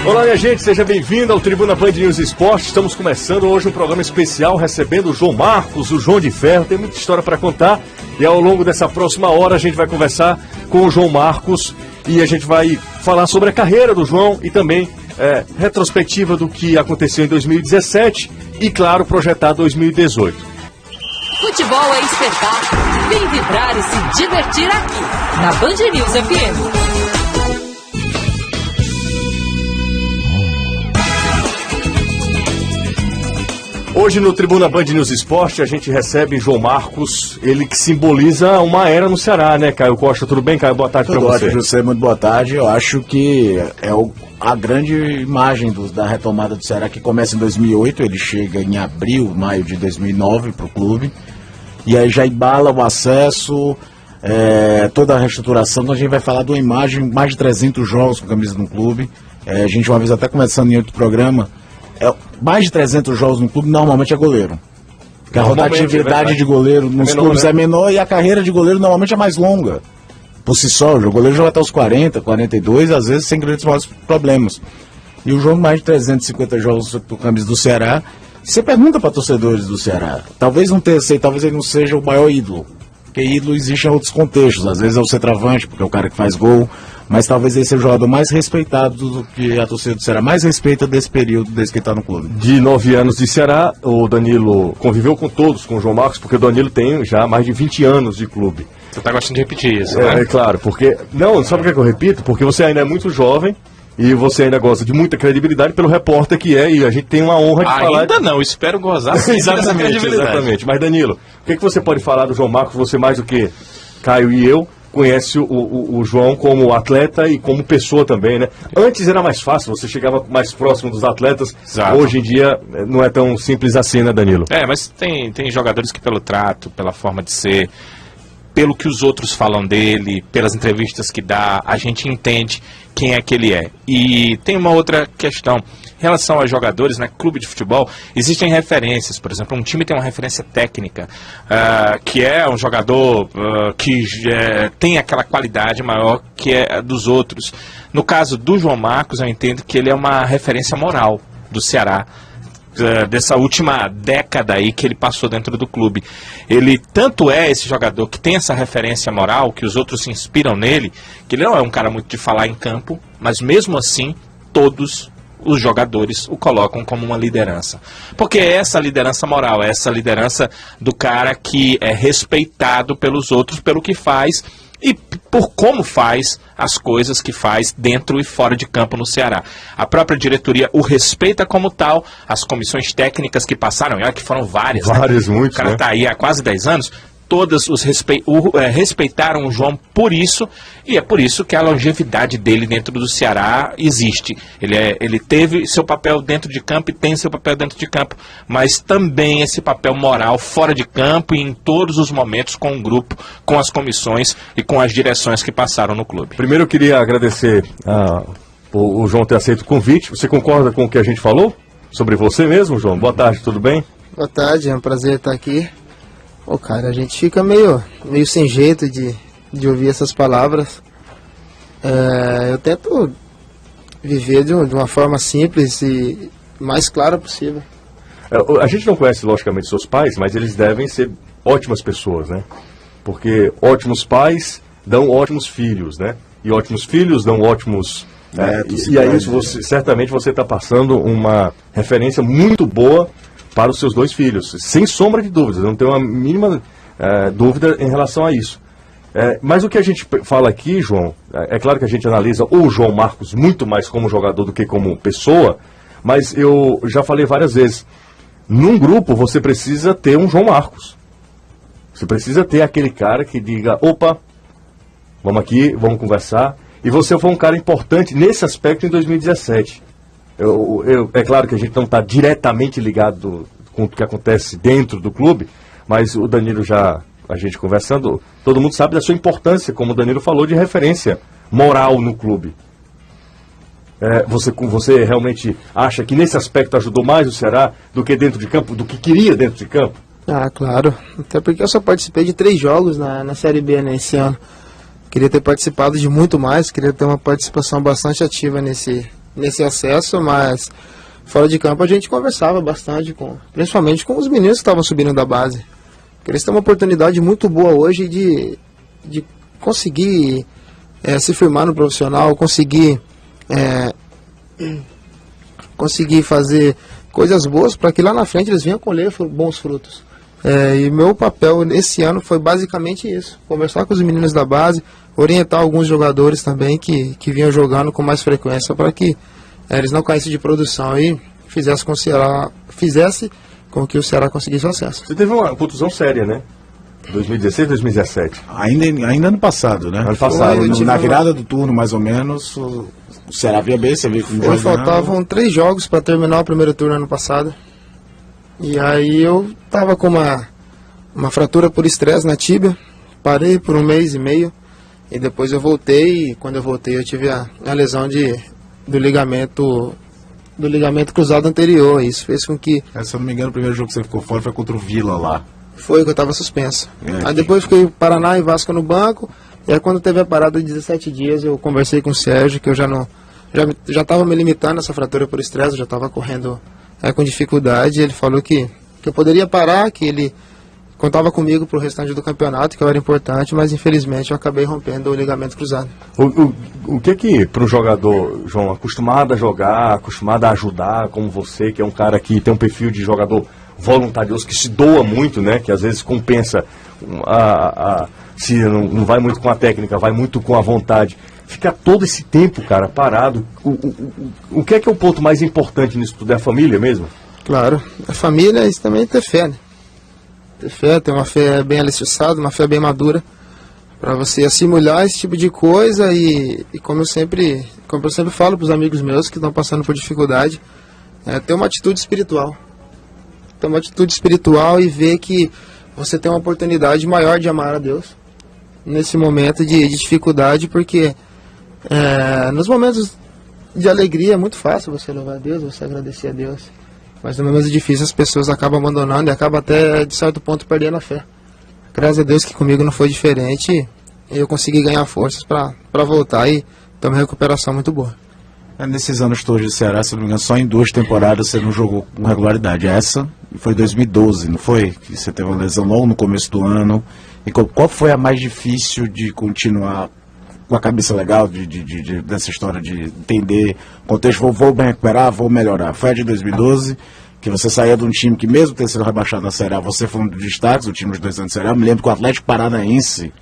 Olá, minha gente, seja bem-vindo ao Tribuna Band News Esporte. Estamos começando hoje um programa especial recebendo o João Marcos, o João de Ferro. Tem muita história para contar e ao longo dessa próxima hora a gente vai conversar com o João Marcos e a gente vai falar sobre a carreira do João e também retrospectiva do que aconteceu em 2017 e, claro, projetar 2018. Futebol é espetáculo. Vem vibrar e se divertir aqui, na Band News FM. Hoje no Tribuna Band News Esporte a gente recebe João Marcos, ele que simboliza uma era no Ceará, né, Caio Costa? Tudo bem, Caio? Boa tarde para você. Tudo ótimo, José, muito boa tarde. Eu acho que é a grande imagem da retomada do Ceará, que começa em 2008, ele chega em abril, maio de 2009 para o clube, e aí já embala o acesso, toda a reestruturação. Então a gente vai falar de uma imagem, mais de 300 jogos com a camisa no clube. A gente uma vez até conversando em outro programa, mais de 300 jogos no clube normalmente é goleiro. Porque a rotatividade de goleiro nos clubes é menor e a carreira de goleiro normalmente é mais longa. Por si só, o goleiro joga até os 40, 42, às vezes sem grandes problemas. E o João, mais de 350 jogos com a camisa do Ceará. Você pergunta para torcedores do Ceará, talvez talvez ele não seja o maior ídolo. Porque ídolo existe em outros contextos. Às vezes é o centroavante, porque é o cara que faz gol. Mas talvez ele seja o jogador mais respeitado do que a torcida do Ceará mais respeita desse período, desde que ele está no clube. De 9 anos de Ceará, o Danilo conviveu com todos, com o João Marcos, porque o Danilo tem já mais de 20 anos de clube. Você está gostando de repetir isso, né? É claro, porque... Não, sabe por que eu repito? Porque você ainda é muito jovem e você ainda gosta de muita credibilidade pelo repórter que é, e a gente tem uma honra de falar... Ainda não, espero gozar sim. Exatamente. Mas Danilo, o que você pode falar do João Marcos, você mais do que Caio e eu, conhece o João como atleta e como pessoa também, né? Antes era mais fácil, você chegava mais próximo dos atletas. Exato. Hoje em dia não é tão simples assim, né, Danilo? Mas tem jogadores que pelo trato, pela forma de ser, pelo que os outros falam dele, pelas entrevistas que dá, a gente entende quem é que ele é. E tem uma outra questão. Em relação aos jogadores, né, clube de futebol, existem referências. Por exemplo, um time tem uma referência técnica, que é um jogador que tem aquela qualidade maior que é dos outros. No caso do João Marcos, eu entendo que ele é uma referência moral do Ceará, dessa última década aí que ele passou dentro do clube. Ele tanto é esse jogador que tem essa referência moral, que os outros se inspiram nele, que ele não é um cara muito de falar em campo, mas mesmo assim, todos os jogadores o colocam como uma liderança. Porque é essa liderança moral, é essa liderança do cara que é respeitado pelos outros pelo que faz e por como faz as coisas que faz dentro e fora de campo no Ceará. A própria diretoria o respeita como tal, as comissões técnicas que passaram, que foram várias. Várias, né? muitos, o cara está aí há quase 10 anos, todas respeitaram o João por isso, e é por isso que a longevidade dele dentro do Ceará existe. Ele teve seu papel dentro de campo e tem seu papel dentro de campo, mas também esse papel moral fora de campo e em todos os momentos com o grupo, com as comissões e com as direções que passaram no clube. Primeiro eu queria agradecer o João ter aceito o convite. Você concorda com o que a gente falou sobre você mesmo, João? Boa tarde, tudo bem? Boa tarde, é um prazer estar aqui. Cara, a gente fica meio sem jeito de ouvir essas palavras. Eu tento viver de uma forma simples e mais clara possível. A gente não conhece, logicamente, seus pais, mas eles devem ser ótimas pessoas, né? Porque ótimos pais dão ótimos filhos, né? E ótimos filhos dão ótimos... E aí certamente você está passando uma referência muito boa para os seus dois filhos, sem sombra de dúvidas, não tenho uma mínima dúvida em relação a isso. Mas o que a gente fala aqui, João, é claro que a gente analisa o João Marcos muito mais como jogador do que como pessoa, mas eu já falei várias vezes, num grupo você precisa ter um João Marcos. Você precisa ter aquele cara que diga, opa, vamos aqui, vamos conversar. E você foi um cara importante nesse aspecto em 2017. É claro que a gente não está diretamente ligado com o que acontece dentro do clube, mas o Danilo a gente conversando, todo mundo sabe da sua importância, como o Danilo falou, de referência moral no clube. Você realmente acha que nesse aspecto ajudou mais o Ceará do que dentro de campo, do que queria dentro de campo? Claro. Até porque eu só participei de 3 jogos na Série B, né, esse ano. Queria ter participado de muito mais, queria ter uma participação bastante ativa nesse nesse acesso, mas fora de campo a gente conversava bastante, principalmente com os meninos que estavam subindo da base. Porque eles têm uma oportunidade muito boa hoje de conseguir se firmar no profissional, conseguir fazer coisas boas para que lá na frente eles venham colher bons frutos. E meu papel nesse ano foi basicamente isso: conversar com os meninos da base, orientar alguns jogadores também que vinham jogando com mais frequência para que eles não caíssem de produção e fizesse com que o Ceará conseguisse o acesso. Você teve uma contusão séria, né? 2016, 2017. Ainda ano passado, né? Ano passado. Na virada do turno, mais ou menos, o Ceará via bem, você vê como faltavam 3 jogos para terminar o primeiro turno ano passado. E aí eu tava com uma fratura por estresse na tíbia, parei por 1 mês e meio, e depois eu voltei, e quando eu voltei eu tive a lesão do ligamento cruzado anterior. Isso fez com que... Se eu não me engano, o primeiro jogo que você ficou fora foi contra o Vila lá. Foi que eu estava suspenso. Aí depois fiquei Paraná e Vasco no banco, e aí quando teve a parada de 17 dias, eu conversei com o Sérgio, que eu já estava me limitando nessa fratura por estresse, eu já estava correndo com dificuldade, e ele falou que eu poderia parar, que ele contava comigo para o restante do campeonato, que eu era importante, mas infelizmente eu acabei rompendo o ligamento cruzado. O que para um jogador, João, acostumado a jogar, acostumado a ajudar, como você, que é um cara que tem um perfil de jogador voluntarioso, que se doa muito, né, que às vezes compensa, se não vai muito com a técnica, vai muito com a vontade, ficar todo esse tempo, cara, parado, o que é o ponto mais importante nisso tudo? É a família mesmo? Claro, a família é isso também, ter fé, né? Ter fé, ter uma fé bem alicerçada, uma fé bem madura, para você assimilar esse tipo de coisa e como eu sempre falo para os amigos meus que estão passando por dificuldade, ter uma atitude espiritual. Ter uma atitude espiritual e ver que você tem uma oportunidade maior de amar a Deus nesse momento de dificuldade, porque nos momentos de alegria é muito fácil você louvar a Deus, você agradecer a Deus. Mas no momento difícil as pessoas acabam abandonando e acabam até, de certo ponto, perdendo a fé. Graças a Deus que comigo não foi diferente e eu consegui ganhar forças para voltar e ter uma recuperação muito boa. Nesses anos todos de Ceará, se não me engano, só em 2 temporadas você não jogou com regularidade. Essa foi 2012, não foi? Que você teve uma lesão logo no começo do ano. E qual foi a mais difícil de continuar com a cabeça legal dessa história de entender o contexto, vou me recuperar, vou melhorar? Foi a de 2012, que você saía de um time que, mesmo ter sido rebaixado na Série A, você foi um dos destaques do time dos 2 anos de Série A. Eu me lembro que o Atlético Paranaense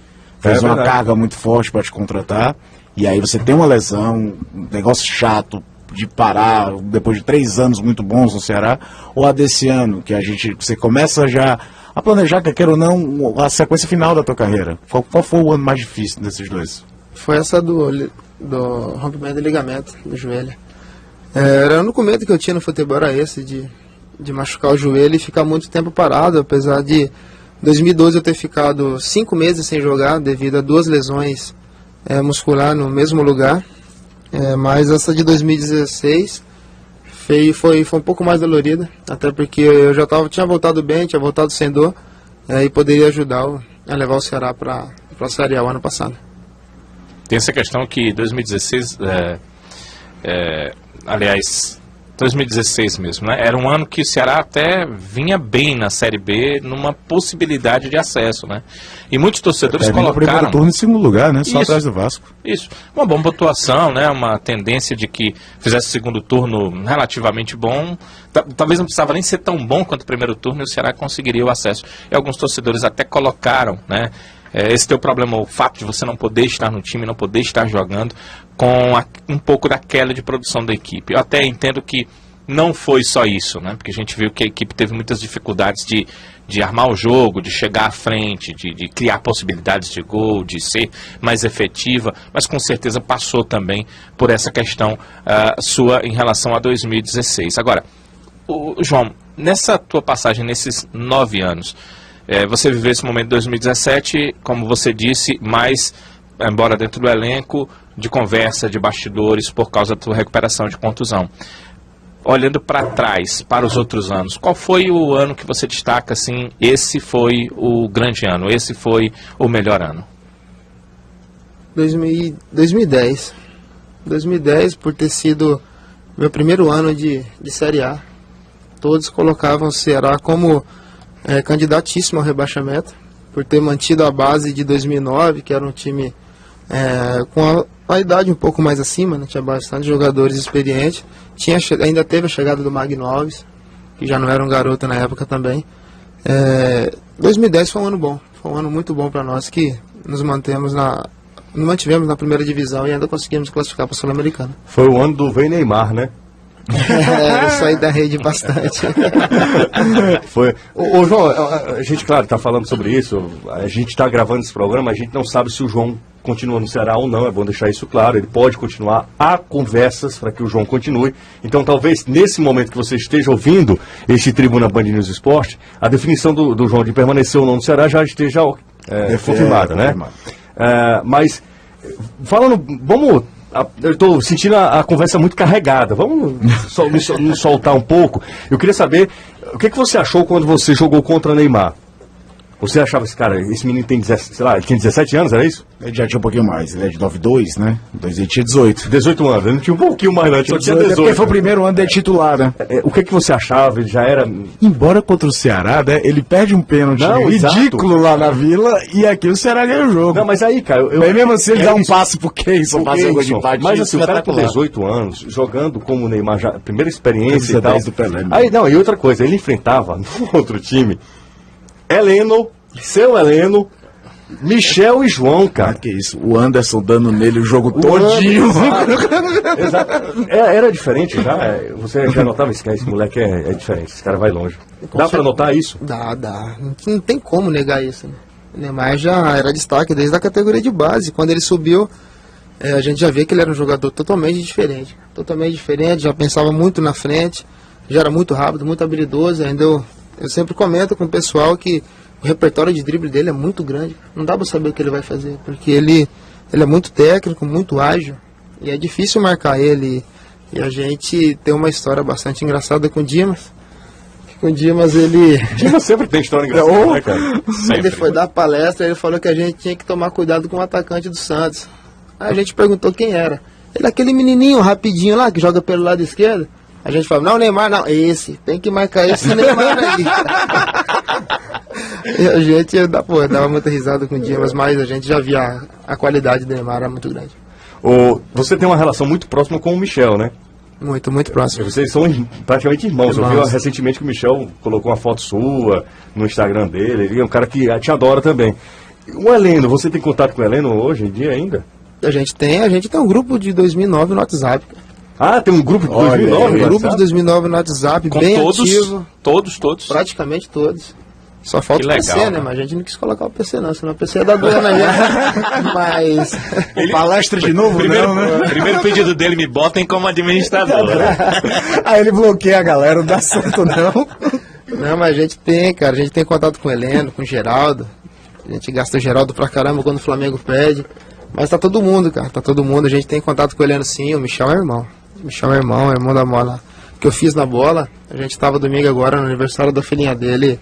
fez uma carga muito forte para te contratar, e aí você tem uma lesão, um negócio chato de parar depois de 3 anos muito bons no Ceará, ou a desse ano, que você começa já a planejar, quer queira ou não, a sequência final da tua carreira. Qual foi o ano mais difícil desses dois? Foi essa do rompimento do ligamento do joelho. Era o único medo que eu tinha no futebol, era esse, de machucar o joelho e ficar muito tempo parado, apesar de 2012 eu ter ficado 5 meses sem jogar devido a 2 lesões muscular no mesmo lugar. Mas essa de 2016 foi um pouco mais dolorida, até porque eu tinha voltado bem, tinha voltado sem dor, e poderia ajudar a levar o Ceará para a Série A o ano passado. Tem essa questão que 2016, aliás, 2016 mesmo, né? Era um ano que o Ceará até vinha bem na Série B, numa possibilidade de acesso, né? E muitos torcedores colocaram... primeiro turno em segundo lugar, né? Só Isso, atrás do Vasco. Isso. Uma boa pontuação, né? Uma tendência de que fizesse o segundo turno relativamente bom. Talvez não precisava nem ser tão bom quanto o primeiro turno e o Ceará conseguiria o acesso. E alguns torcedores até colocaram, né? Esse teu problema, o fato de você não poder estar no time, não poder estar jogando, com um pouco da queda de produção da equipe. Eu até entendo que não foi só isso, né? Porque a gente viu que a equipe teve muitas dificuldades de armar o jogo, de chegar à frente, de criar possibilidades de gol, de ser mais efetiva, mas com certeza passou também por essa questão sua em relação a 2016. Agora, João, nessa tua passagem, nesses 9 anos, você viveu esse momento de 2017, como você disse, mais, embora dentro do elenco, de conversa, de bastidores, por causa da tua recuperação de contusão. Olhando para trás, para os outros anos, qual foi o ano que você destaca, assim, esse foi o grande ano, esse foi o melhor ano? 2010. 2010, por ter sido meu primeiro ano de Série A. Todos colocavam o Ceará como candidatíssimo ao rebaixamento, por ter mantido a base de 2009, que era um time com a idade um pouco mais acima, né? Tinha bastante jogadores experientes. Ainda teve a chegada do Magno Alves, que já não era um garoto na época também. 2010 foi um ano bom, foi um ano muito bom para nós, que nos mantivemos na primeira divisão e ainda conseguimos classificar para a Sul-Americana. Foi o ano do Vem Neymar, né? Eu saí da rede bastante. Foi. Ô, João, a gente, claro, está falando sobre isso, a gente está gravando esse programa, a gente não sabe se o João continua no Ceará ou não, é bom deixar isso claro, ele pode continuar, há conversas para que o João continue, então talvez nesse momento que você esteja ouvindo este Tribuna Band News Esporte, a definição do João de permanecer ou não no Ceará já esteja confirmada, né? Mas, falando, eu estou sentindo a conversa muito carregada. Vamos nos soltar um pouco. Eu queria saber, o que você achou quando você jogou contra Neymar? Você achava esse menino tem 17 anos, era isso? Ele já tinha um pouquinho mais, ele é de 92, né? Ele tinha 18. 18 anos, ele não tinha um pouquinho mais, não, ele só tinha 18. Porque foi o primeiro ano dele titular, né? O que você achava? Ele já era... Embora contra o Ceará, né? Ele perde um pênalti ridículo lá na Vila e aqui o Ceará ganha o jogo. Não, mas aí, cara... Mas mesmo assim ele dá um passe pro Keyson, fazer gol de empate. Mas assim, o cara com 18 anos, jogando como o Neymar, já, primeira experiência e tal... Do Pelé, né? Aí, não, e outra coisa, ele enfrentava no outro time seu Heleno, Michel e João, cara. Que isso, o Anderson dando nele o jogo todinho. Exato. Era diferente já, você já notava esse moleque é diferente, esse cara vai longe. Dá pra notar isso? Dá. Não tem como negar isso, né? O Neymar já era destaque desde a categoria de base. Quando ele subiu, a gente já vê que ele era um jogador totalmente diferente. Já pensava muito na frente, já era muito rápido, muito habilidoso. Ainda eu sempre comento com o pessoal que o repertório de drible dele é muito grande. Não dá pra saber o que ele vai fazer, porque ele é muito técnico, muito ágil, e é difícil marcar ele. E a gente tem uma história bastante engraçada com o Dimas. Com o Dimas, Dimas sempre tem história engraçada, né, cara? Ele foi dar palestra, ele falou que a gente tinha que tomar cuidado com o atacante do Santos. Aí a gente perguntou quem era. Ele é aquele menininho rapidinho lá, que joga pelo lado esquerdo. A gente falou, não, Neymar não, esse, tem que marcar esse Neymar aí. E a gente dava muita risada com o Dimas, mas a gente já via a qualidade do Neymar era muito grande. Você tem uma relação muito próxima com o Michel, né? Muito, muito próximo. Vocês são praticamente irmãos. Eu vi recentemente que o Michel colocou uma foto sua no Instagram dele. Ele é um cara que te adora também. O Heleno, você tem contato com o Heleno hoje em dia ainda? A gente tem um grupo de 2009 no WhatsApp. Ah, tem um grupo de 2009? Um grupo de 2009 no WhatsApp, com bem todos, ativo. Todos? Praticamente todos. Só falta que o PC, legal, né? Mas a gente não quis colocar o PC não, senão o PC é da dona já. Mas... Palestra de novo, Primeiro pedido dele, me botem como administrador. Aí ele bloqueia a galera, não dá certo não. Não, mas a gente tem contato com o Heleno, com o Geraldo. A gente gasta o Geraldo pra caramba quando o Flamengo pede. Mas tá todo mundo, cara, a gente tem contato com o Heleno sim, o Michel é irmão. É irmão da bola que eu fiz na bola. A gente tava domingo agora no aniversário da filhinha dele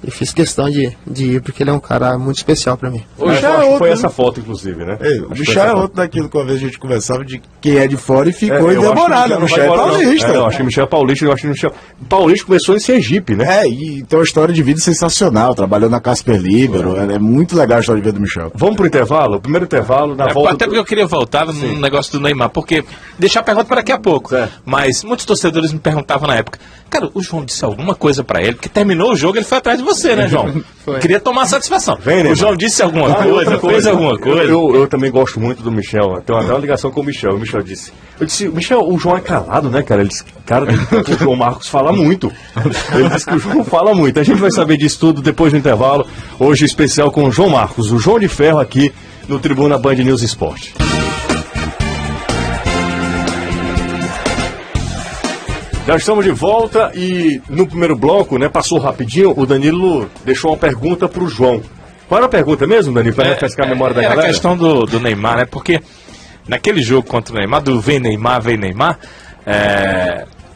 e fiz questão de ir, porque ele é um cara muito especial pra mim. Acho que foi essa foto, inclusive, né? O Michel é outro daquilo que uma vez a gente conversava de quem é de fora e ficou demorado. O Michel é paulista. Eu acho que o Michel é paulista, Paulista começou em Sergipe, né? E tem uma história de vida sensacional, trabalhou na Casper Libero, é muito legal a história de vida do Michel. Vamos pro intervalo? O primeiro intervalo, na volta... Até porque eu queria voltar no negócio do Neymar, porque deixar a pergunta para daqui a pouco. Mas muitos torcedores me perguntavam na época, cara, o João disse alguma coisa para ele, porque terminou o jogo, ele foi atrás de você, né, João? Queria tomar satisfação. O João disse alguma coisa, fez alguma coisa. Eu também gosto muito do Michel. Tenho até uma ligação com o Michel. O Michel disse... Eu disse, Michel, o João é calado, né, cara? Ele disse, cara, o João Marcos fala muito. Ele disse que o João fala muito. A gente vai saber disso tudo depois do intervalo. Hoje especial com o João Marcos, o João de Ferro aqui no Tribuna Band News Esporte. Já estamos de volta e no primeiro bloco, né, passou rapidinho, o Danilo deixou uma pergunta para o João. Qual era a pergunta mesmo, Danilo, para refrescar a memória da galera? Era a questão do Neymar, né, porque naquele jogo contra o Neymar, do vem Neymar,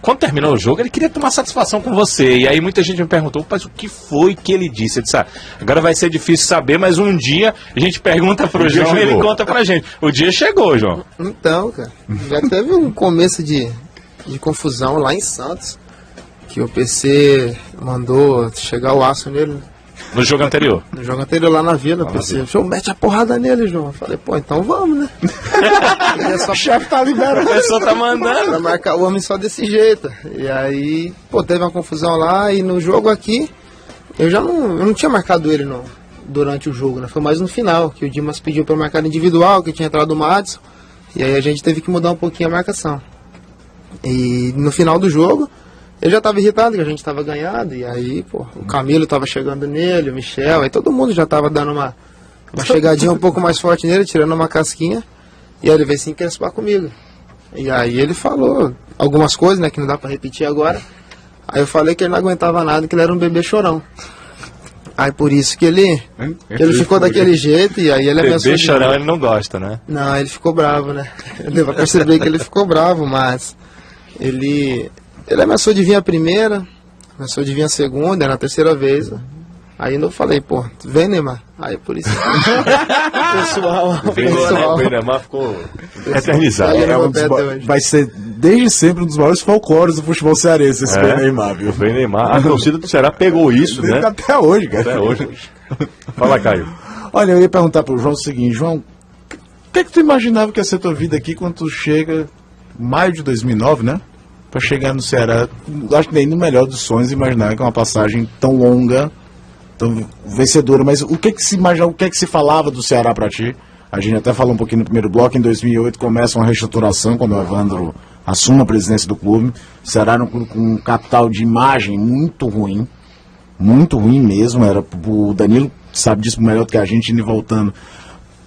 quando terminou o jogo, ele queria tomar satisfação com você, e aí muita gente me perguntou, mas o que foi que ele disse? Eu disse, agora vai ser difícil saber, mas um dia a gente pergunta pro João e ele conta pra gente. O dia chegou, João. Então, cara, já teve um começo de de confusão lá em Santos, que o PC mandou chegar o aço nele, No jogo anterior. no jogo anterior lá na Vila. O PC, João, mete a porrada nele, João. Eu falei, pô, então vamos, né? O chefe tá liberando. A pessoa tá mandando. Pra marcar o homem só desse jeito. E aí, pô, teve uma confusão lá, e no jogo aqui, eu não tinha marcado ele durante o jogo, né? Foi mais no final, que o Dimas pediu pra eu marcar individual, que tinha entrado o Madison, e aí a gente teve que mudar um pouquinho a marcação. E no final do jogo, eu já tava irritado, que a gente tava ganhando, e aí, pô, o Camilo tava chegando nele, o Michel, aí todo mundo já tava dando uma chegadinha um pouco mais forte nele, tirando uma casquinha, e aí ele veio se encrespar comigo. E aí ele falou algumas coisas, né, que não dá pra repetir agora. Aí eu falei que ele não aguentava nada, que ele era um bebê chorão. Aí por isso que ele ficou daquele jeito, e aí ele ameaçou. Bebê de- chorão ele não gosta, né? Não, ele ficou bravo, né? Deu pra perceber que ele ficou bravo, mas ele ameaçou de vir a primeira, ameaçou de vir a segunda, na terceira vez. Aí eu falei, pô, vem, Neymar. Aí por isso o pessoal, O Neymar ficou eternizado. Aí, É vai ser desde sempre um dos maiores folclores do futebol cearense, esse Neymar, viu? O Neymar. A torcida do Ceará pegou isso, né? Até hoje, cara. Até hoje. Fala, Caio. Olha, eu ia perguntar pro João o seguinte, João, o que tu imaginava que ia ser tua vida aqui quando tu chega em maio de 2009, né? Pra chegar no Ceará, acho que nem no melhor dos sonhos imaginar que é uma passagem tão longa, tão vencedora, mas o que se imaginava, o que se falava do Ceará pra ti? A gente até falou um pouquinho no primeiro bloco, em 2008 começa uma reestruturação quando o Evandro assume a presidência do clube. O Ceará era um clube com um capital de imagem muito ruim mesmo, era o Danilo sabe disso melhor do que a gente, indo e voltando.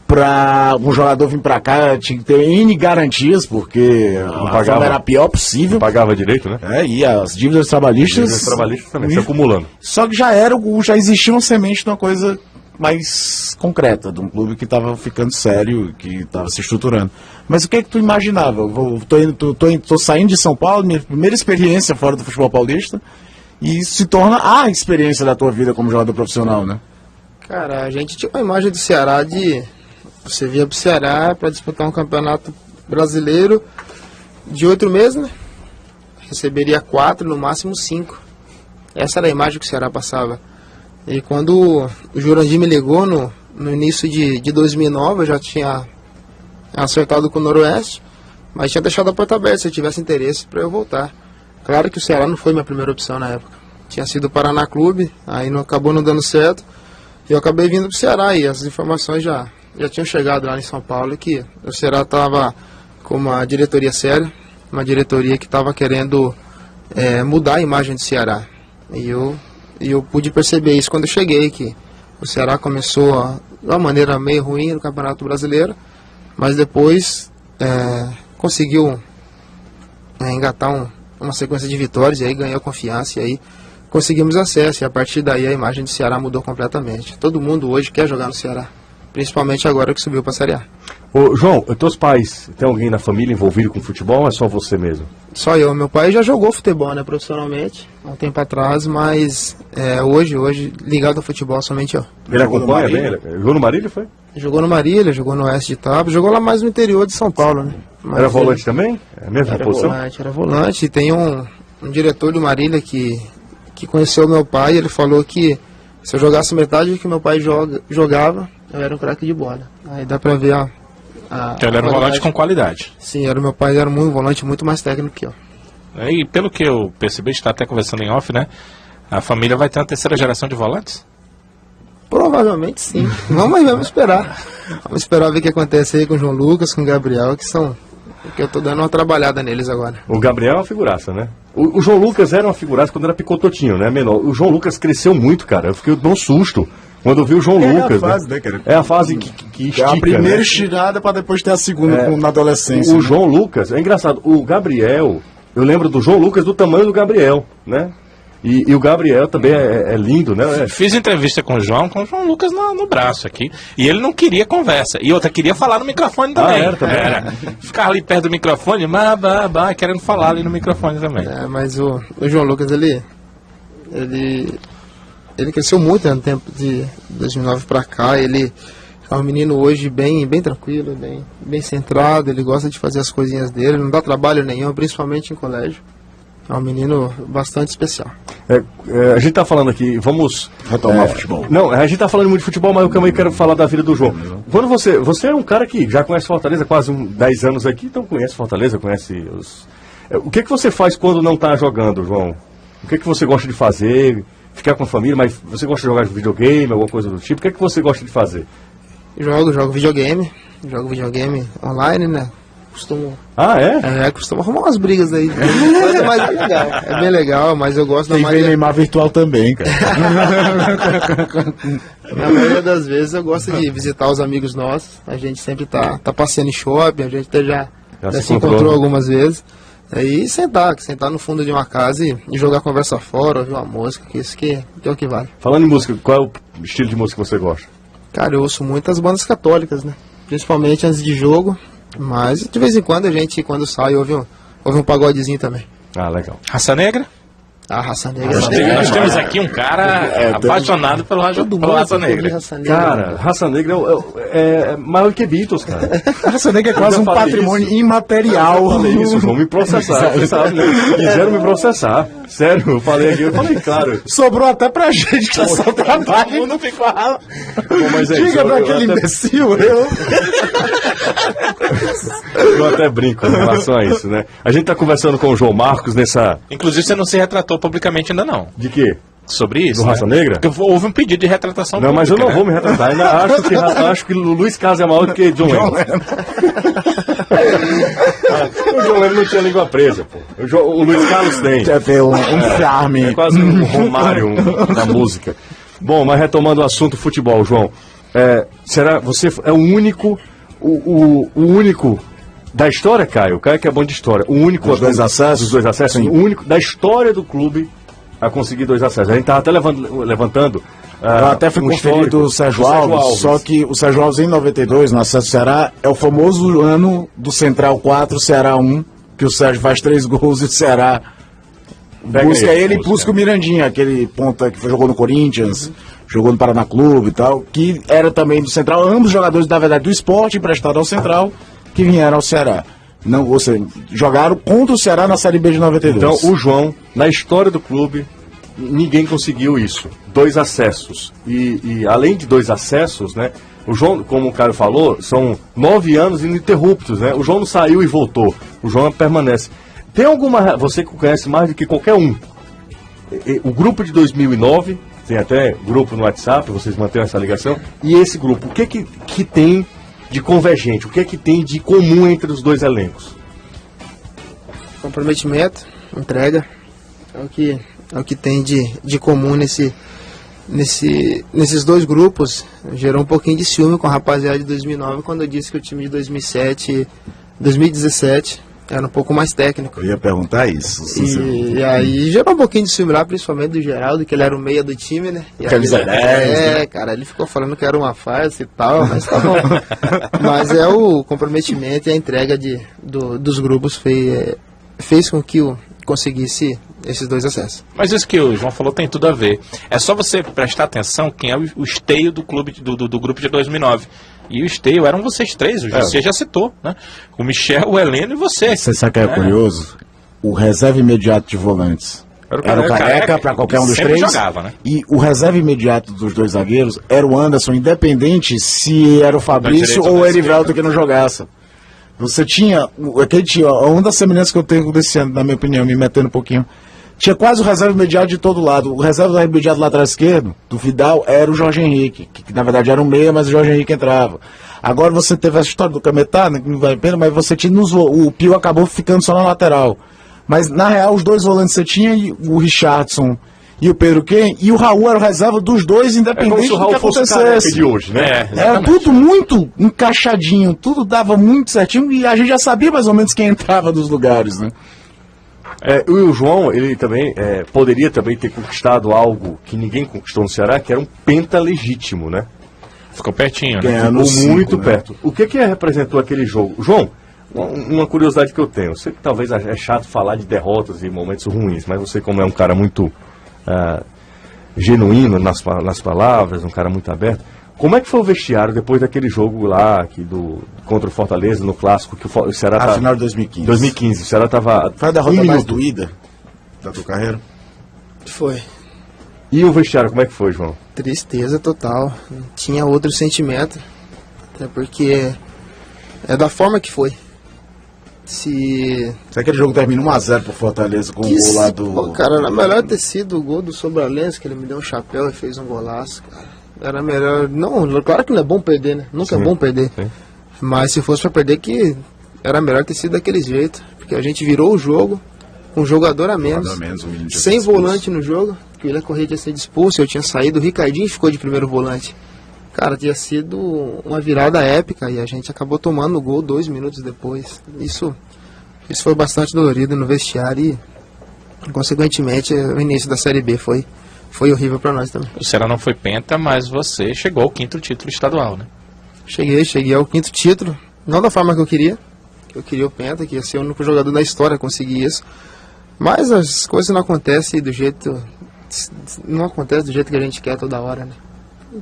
Para um jogador vir para cá, tinha que ter N garantias, porque a pagava. forma era a pior possível. Não pagava direito, né? E as dívidas trabalhistas. Os trabalhistas também, se acumulando. Só que já existia uma semente de uma coisa mais concreta, de um clube que estava ficando sério, que estava se estruturando. Mas o que é que tu imaginava? Tô saindo de São Paulo, minha primeira experiência fora do futebol paulista, e isso se torna a experiência da tua vida como jogador profissional, né? Cara, a gente tinha uma imagem do Ceará de... Você via pro Ceará para disputar um campeonato brasileiro de 8 meses, né? Receberia 4, no máximo 5. Essa era a imagem que o Ceará passava. E quando o Jurandir me ligou no início de 2009, eu já tinha acertado com o Noroeste, mas tinha deixado a porta aberta se eu tivesse interesse para eu voltar. Claro que o Ceará não foi minha primeira opção na época. Tinha sido o Paraná Clube, aí acabou não dando certo. E eu acabei vindo pro Ceará e as informações já tinham chegado lá em São Paulo que o Ceará estava com uma diretoria séria, uma diretoria que estava querendo mudar a imagem do Ceará. E eu pude perceber isso quando eu cheguei, que o Ceará começou de uma maneira meio ruim no Campeonato Brasileiro, mas depois conseguiu engatar uma sequência de vitórias, e aí ganhou confiança, e aí conseguimos acesso, e a partir daí a imagem do Ceará mudou completamente. Todo mundo hoje quer jogar no Ceará, principalmente agora que subiu para a Série A. Ô, João, teus pais, tem alguém na família envolvido com futebol ou é só você mesmo? Só eu. Meu pai já jogou futebol, né, profissionalmente, há um tempo atrás, mas hoje ligado ao futebol somente eu. Ele acompanha bem? Ele jogou no Marília, foi? Jogou no Marília, jogou no Oeste de Itápolis, jogou lá mais no interior de São Paulo, né? Mas Era volante também? É a mesma posição? Era volante. E tem um diretor do Marília que conheceu meu pai, e ele falou que se eu jogasse metade do que meu pai jogava, eu era um craque de bola. Aí dá pra ver Então ele era um volante com qualidade. Sim, meu pai era um volante muito mais técnico que eu. E pelo que eu percebi, a gente está até conversando em off, né? A família vai ter uma terceira geração de volantes? Provavelmente sim. Vamos esperar. Vamos esperar ver o que acontece aí com o João Lucas, com o Gabriel, que eu tô dando uma trabalhada neles agora. O Gabriel é uma figuraça, né? O João Lucas era uma figuraça quando era picototinho, né? Menor. O João Lucas cresceu muito, cara. Eu fiquei um susto quando eu vi o João Lucas. É a fase, né, cara? É a fase que estica, É a primeira né? estirada para depois ter a segunda na adolescência. O João Lucas, é engraçado, o Gabriel, eu lembro do João Lucas do tamanho do Gabriel, né? E o Gabriel também é lindo, né? Fiz entrevista com o João Lucas no braço aqui. E ele não queria conversa. E outra, queria falar no microfone também. Era também. Ficar ali perto do microfone, querendo falar ali no microfone também. Mas o João Lucas, ele cresceu muito, né, no tempo de 2009 pra cá. Ele É um menino hoje bem tranquilo, bem centrado, ele gosta de fazer as coisinhas dele, não dá trabalho nenhum, principalmente em colégio. É um menino bastante especial. A gente tá falando aqui, vamos... Retomar futebol. Não, a gente tá falando muito de futebol, mas eu também quero falar da vida do João. Quando você é um cara que já conhece Fortaleza, quase 10 anos aqui, então conhece Fortaleza, conhece os... O que você faz quando não tá jogando, João? O que você gosta de fazer? Ficar com a família, mas você gosta de jogar videogame, alguma coisa do tipo? O que você gosta de fazer? Jogo videogame online, né? Costumo arrumar umas brigas aí. Mas é legal, é bem legal, mas eu gosto da Tem Neymar virtual também, cara. Na maioria das vezes eu gosto de visitar os amigos nossos. A gente sempre tá passeando em shopping, a gente até já se encontrou algumas vezes. Aí sentar no fundo de uma casa e jogar conversa fora, ouvir uma música, que isso que é o que vale. Falando em música, qual é o estilo de música que você gosta? Cara, eu ouço muitas bandas católicas, né? Principalmente antes de jogo, mas de vez em quando a gente, quando sai, ouve um pagodezinho também. Ah, legal. Raça Negra? A Raça Negra. Nós temos aqui um cara apaixonado pela Raça Negra. Cara, Raça Negra é maior que Beatles, cara. A Raça Negra é quase um patrimônio imaterial. Eu falei isso, vão me processar, você sabe, né? Quiseram me processar. Sério, eu falei claro. Sobrou até pra gente que só trabalha e não ficou. Diga pra aquele imbecil, eu até brinco em relação a isso, né? A gente tá conversando com o João Marcos nessa... Inclusive você não se retratou publicamente ainda não. De quê? Sobre isso, do Raça Negra? Porque houve um pedido de retratação não, pública, mas eu não vou me retratar. Ainda acho que o Luiz Carlos é maior do que John Lennon. O John Lennon não tinha língua presa, pô. O Luiz Carlos tem. Quer ver um charme. É quase um Romário da música. Bom, mas retomando o assunto futebol, João. Será você é o único da história, Caio? Caio que é bom de história. O único dos dois acessos? Sim. O único da história do clube a conseguir 2 acessos. A gente estava até levantando. Eu até fui conferir do Sérgio Alves, só que o Sérgio Alves em 92, no acesso ao Ceará, é o famoso ano do Central 4, Ceará 1, que o Sérgio faz 3 gols e o Ceará busca ele e busca o Mirandinha, aquele ponta que jogou no Corinthians, jogou no Paraná Clube e tal, que era também do Central, ambos jogadores, na verdade, do Sport, emprestados ao Central, que vieram ao Ceará. Não, ou seja, jogaram contra o Ceará na Série B de 92. Então, o João, na história do clube, ninguém conseguiu isso. 2 acessos. E além de 2 acessos, né? O João, como o Caio falou, são 9 anos ininterruptos, né? O João não saiu e voltou. O João permanece. Tem alguma... Você que conhece mais do que qualquer um. O grupo de 2009, tem até grupo no WhatsApp, vocês mantêm essa ligação. E esse grupo, o que tem de convergente? O que tem de comum entre os 2 elencos? Comprometimento, entrega, é o que tem de comum nesses 2 grupos. Gerou um pouquinho de ciúme com a rapaziada de 2009, quando eu disse que o time de 2017 era um pouco mais técnico. Eu ia perguntar isso. E aí gerou um pouquinho de ciúme lá, principalmente do Geraldo, que ele era o meia do time, né? Camisa 10. Cara, ele ficou falando que era uma farsa e tal, mas tá bom. Mas o comprometimento e a entrega dos grupos fez com que eu conseguisse esses 2 acessos. Mas isso que o João falou tem tudo a ver. É só você prestar atenção quem é o esteio do clube do grupo de 2009. E o esteio eram vocês 3, você já citou, né? O Michel, o Heleno e você. Você sabe que é curioso? O reserva imediato de volantes era o Careca para qualquer um dos 3. Jogava, né? E o reserva imediato dos 2 zagueiros era o Anderson, independente se era o Fabrício ou o Erivelto que não jogasse. Você tinha uma das semelhanças que eu tenho desse ano, na minha opinião, me metendo um pouquinho. Tinha quase o reserva imediato de todo lado. O reserva imediato lá atrás esquerdo, do Vidal, era o Jorge Henrique, que na verdade era um meia, mas o Jorge Henrique entrava. Agora você teve essa história do Cametá, né, que não vale a pena, mas você tinha o Pio acabou ficando só na lateral. Mas na real, os 2 volantes você tinha, o Richardson e o Pedro Ken, e o Raul era o reserva dos 2, independente do que acontecesse. De hoje, né? Era tudo muito encaixadinho, tudo dava muito certinho, e a gente já sabia mais ou menos quem entrava dos lugares, né? O João, ele também poderia também ter conquistado algo que ninguém conquistou no Ceará, que era um penta legítimo, né? Ficou pertinho, né? Ficou muito perto. O que representou aquele jogo? João, uma curiosidade que eu tenho. Eu sei que talvez é chato falar de derrotas e momentos ruins, mas você, como é um cara muito genuíno nas palavras, um cara muito aberto, Como é que foi o vestiário depois daquele jogo lá contra o Fortaleza, no Clássico, que o Ceará A final de 2015. 2015, o Ceará tava... Foi a derrota mais minuto. doída da tua carreira? Foi. E o vestiário, como é que foi, João? Tristeza total. Não tinha outro sentimento. Até porque é da forma que foi. Se aquele jogo termina 1-0 pro Fortaleza com o gol lá do... Pô, cara, era melhor ter sido o gol do Sobralense, que ele me deu um chapéu e fez um golaço, cara. Era melhor... Não, claro que não é bom perder, né? Nunca Sim, é bom perder. sim. Mas se fosse pra perder, que era melhor ter sido daquele jeito. Porque a gente virou o jogo, um jogador a menos, Nada menos, o menino tinha sem sido expulso. volante no jogo, que o William Correia tinha sido expulso, eu tinha saído, o Ricardinho ficou de primeiro volante. Cara, tinha sido uma virada épica e a gente acabou tomando o gol 2 minutos depois. Isso foi bastante dolorido no vestiário e, consequentemente, o início da Série B foi horrível pra nós também. O Ceará não foi penta, mas você chegou ao 5º título estadual, né? Cheguei ao 5º título, não da forma que eu queria. Eu queria o penta, que ia ser o único jogador da história a conseguir isso. Mas as coisas não acontecem do jeito... Não acontece do jeito que a gente quer toda hora, né?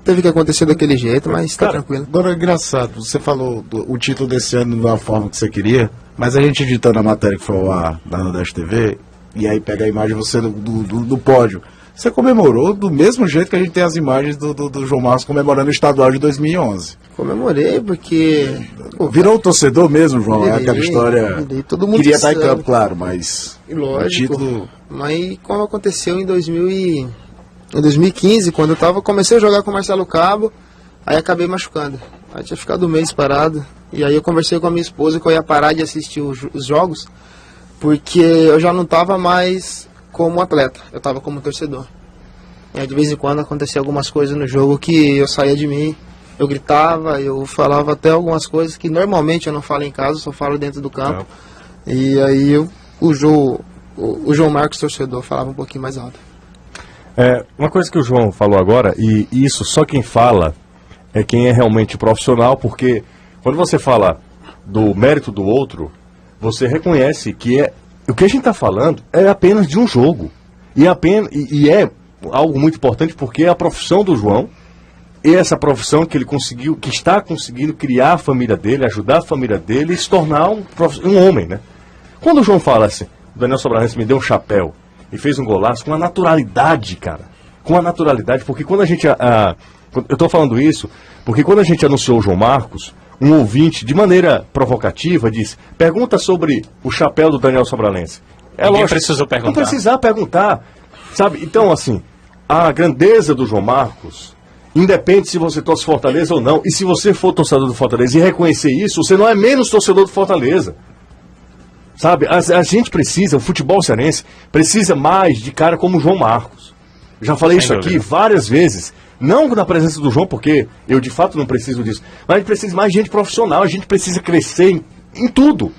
Teve que acontecer daquele jeito, mas tá tranquilo. Agora é engraçado, você falou o título desse ano da forma que você queria, mas a gente editando a matéria que foi ao ar da Nordeste TV, e aí pega a imagem você do pódio. Você comemorou do mesmo jeito que a gente tem as imagens do João Marcos comemorando o estadual de 2011. Comemorei porque... Pô, Virou torcedor mesmo, João? É aquela história... virei, todo mundo Queria estar em sabe. campo, claro, mas... Lógico, o título... mas como aconteceu em 2015, quando comecei a jogar com o Marcelo Cabo, aí acabei machucando. Aí tinha ficado um mês parado, e aí eu conversei com a minha esposa que eu ia parar de assistir os jogos, porque eu já não estava mais como atleta, eu estava como torcedor. E aí, de vez em quando acontecia algumas coisas no jogo que eu saía de mim, eu gritava, eu falava até algumas coisas que normalmente eu não falo em casa, só falo dentro do campo. E aí o João Marcos, torcedor, falava um pouquinho mais alto. Uma coisa que o João falou agora, e isso só quem fala é quem é realmente profissional, porque quando você fala do mérito do outro, você reconhece que o que a gente está falando é apenas de um jogo. E é algo muito importante porque é a profissão do João, e essa profissão que ele conseguiu, que está conseguindo criar a família dele, ajudar a família dele e se tornar um homem, né? Quando o João fala assim, o Daniel Sobralense me deu um chapéu e fez um golaço com a naturalidade, cara. Com a naturalidade, porque quando a gente... eu estou falando isso porque quando a gente anunciou o João Marcos, um ouvinte, de maneira provocativa, disse, pergunta sobre o chapéu do Daniel Sobralense. Ninguém precisou perguntar. Não precisar perguntar, sabe? Então, assim, a grandeza do João Marcos independe se você torce Fortaleza ou não. E se você for torcedor do Fortaleza e reconhecer isso, você não é menos torcedor do Fortaleza. Sabe? A gente precisa, o futebol cearense precisa mais de cara como o João Marcos. Já falei isso aqui várias vezes. Não na presença do João, porque eu de fato não preciso disso. Mas a gente precisa mais de gente profissional. A gente precisa crescer em tudo.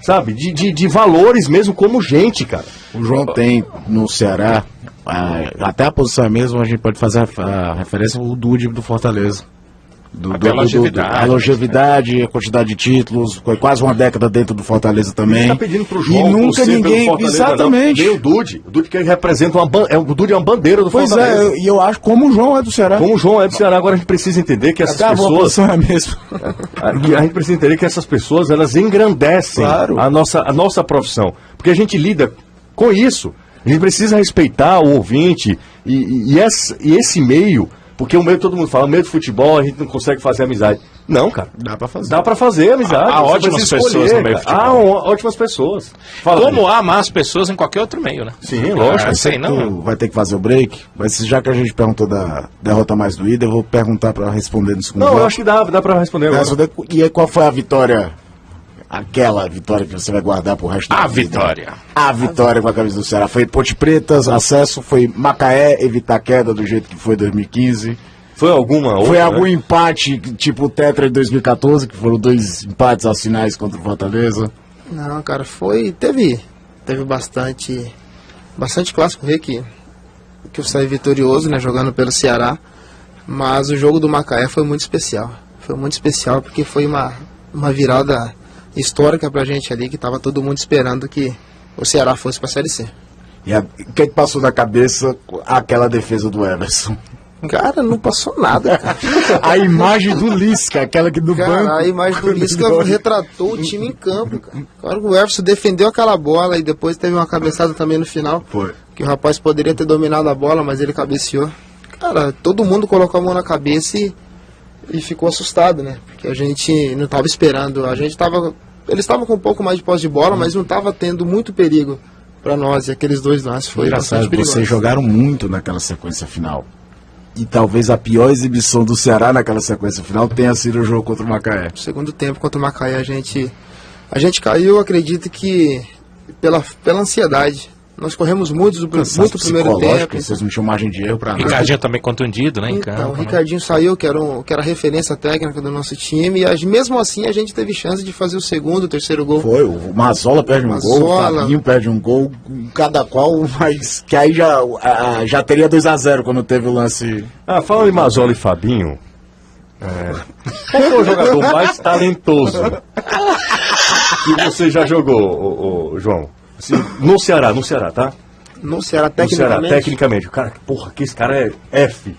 Sabe? De valores mesmo como gente, cara. O João tem no Ceará, até a posição mesmo, a gente pode fazer a referência ao Dude do Fortaleza. A longevidade, a quantidade de títulos, foi quase uma década dentro do Fortaleza também. Tá pedindo pro João, e nunca ninguém, exatamente. Nem o Dude que representa o Dude é uma bandeira do Fortaleza. Pois é, e eu acho como o João é do Ceará. Como o João é do Ceará, agora a gente precisa entender que essas pessoas... A mesmo. A gente precisa entender que essas pessoas, elas engrandecem a nossa profissão. Porque a gente lida com isso. A gente precisa respeitar o ouvinte e esse meio... Porque o meio, todo mundo fala, o meio do futebol a gente não consegue fazer amizade. Não, cara. Dá pra fazer. Dá pra fazer amizade. Há ótimas pessoas no meio do futebol. Há ótimas pessoas. Como há más pessoas em qualquer outro meio, né? Sim, lógico. Sei não. Vai ter que fazer o break, mas já que a gente perguntou da derrota mais doída, eu vou perguntar pra responder no segundo Não, bloco. eu acho que dá pra responder agora. E aí, qual foi a vitória? Aquela vitória que você vai guardar pro resto da vida? A vitória com a camisa do Ceará. Foi Ponte Preta, acesso, foi Macaé, evitar queda do jeito que foi 2015. Foi alguma outra? Foi algum empate, tipo o Tetra de 2014, que foram 2 empates aos finais contra o Fortaleza? Não, cara, teve bastante clássico que eu saí vitorioso, né, jogando pelo Ceará, mas o jogo do Macaé foi muito especial. Foi muito especial porque foi uma virada histórica pra gente ali, que tava todo mundo esperando que o Ceará fosse pra Série C. E o que passou na cabeça aquela defesa do Everson? Cara, não passou nada, cara. A imagem do Lisca, aquela que do Cara, banco. a imagem do Lisca retratou o time em campo, cara. Claro que o Everson defendeu aquela bola e depois teve uma cabeçada também no final. Foi. Que o rapaz poderia ter dominado a bola, mas ele cabeceou. Cara, todo mundo colocou a mão na cabeça e ficou assustado, né? Porque a gente não estava esperando. Eles estavam com um pouco mais de posse de bola, mas não estava tendo muito perigo para nós. E aqueles dois lances foi bastante Engraçado, perigoso. vocês jogaram muito naquela sequência final. E talvez a pior exibição do Ceará naquela sequência final tenha sido o jogo contra o Macaé. No segundo tempo contra o Macaé a gente caiu, acredito que pela ansiedade. Nós corremos muito o primeiro tempo. Vocês não tinham margem de erro para nada. Ricardinho também contundido, né, em Então, campo. o Ricardinho saiu, que era a referência técnica do nosso time, e mesmo assim a gente teve chance de fazer o segundo, o terceiro gol. Foi, o Mazola perde um gol, o Fabinho perde um gol, cada qual, mas que aí já teria 2-0 quando teve o lance. Falando em Mazola e Fabinho, qual foi o jogador mais talentoso que você já jogou, João? Assim, no Ceará, tá? No Ceará, No Ceará, tecnicamente. O cara, porra, que esse cara é F.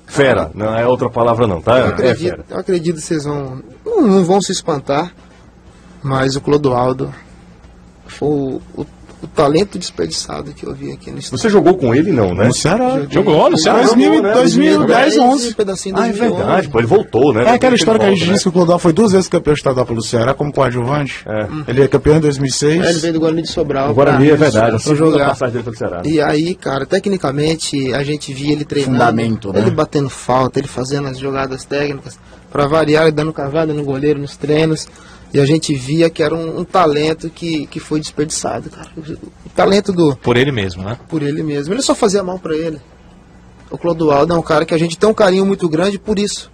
Fera, não é outra palavra não, tá? Eu acredito que vocês não vão se espantar, mas o Clodoaldo foi o talento desperdiçado que eu vi aqui no estado. Você jogou com ele não, né? No Ceará. Jogou no Ceará. 2010, 11. Pedacinho É verdade, pô, ele voltou, né? É aquela história que a gente Volta, disse que o Clodoaldo foi 2 vezes campeão estadual pelo Ceará como coadjuvante. É. Ele é campeão em 2006. Ele veio do Guarani de Sobral. O Guarani é verdade, a pra segunda jogar. passagem dele pelo Ceará. E aí, cara, tecnicamente a gente via ele treinando. Fundamento, né? Ele batendo falta, ele fazendo as jogadas técnicas. Pra variar, ele dando cavada no goleiro, nos treinos. E a gente via que era um talento que foi desperdiçado, cara. O talento Por ele mesmo, né? por ele mesmo. Ele só fazia mal pra ele. O Clodoaldo é um cara que a gente tem um carinho muito grande por isso.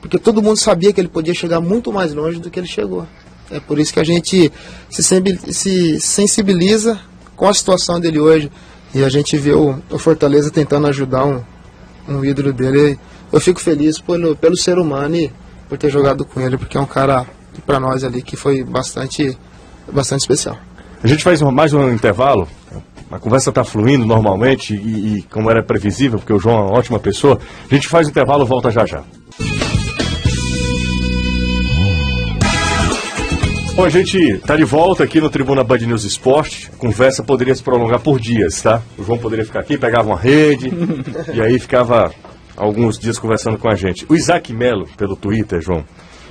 Porque todo mundo sabia que ele podia chegar muito mais longe do que ele chegou. É por isso que a gente se sensibiliza com a situação dele hoje. E a gente vê o Fortaleza tentando ajudar um ídolo dele. Eu fico feliz pelo ser humano e por ter jogado com ele, porque é um cara, pra nós ali, que foi bastante especial. A gente faz mais um intervalo. A conversa está fluindo normalmente e como era previsível, porque o João é uma ótima pessoa. A gente faz um intervalo e volta já já. Bom, a gente está de volta aqui no Tribuna Band News Esporte. A conversa poderia se prolongar por dias, tá? O João poderia ficar aqui, pegava uma rede e aí ficava alguns dias conversando com a gente. O Isaac Melo, pelo Twitter, João,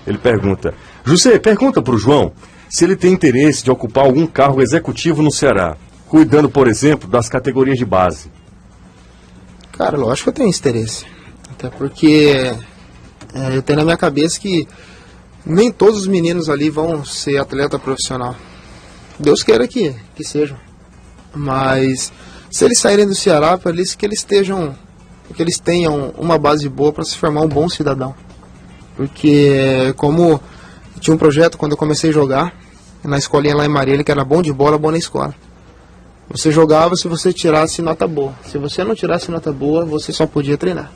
ele pergunta: José, pergunta para o João se ele tem interesse de ocupar algum cargo executivo no Ceará, cuidando, por exemplo, das categorias de base. Cara, lógico que eu tenho interesse. Até porque eu tenho na minha cabeça que nem todos os meninos ali vão ser atleta profissional. Deus queira que sejam. Mas se eles saírem do Ceará, para eles que eles tenham uma base boa para se formar um bom cidadão. Porque como tinha um projeto quando eu comecei a jogar na escolinha lá em Marília, que era bom de bola, bom na escola. Você jogava se você tirasse nota boa. Se você não tirasse nota boa, você só podia treinar.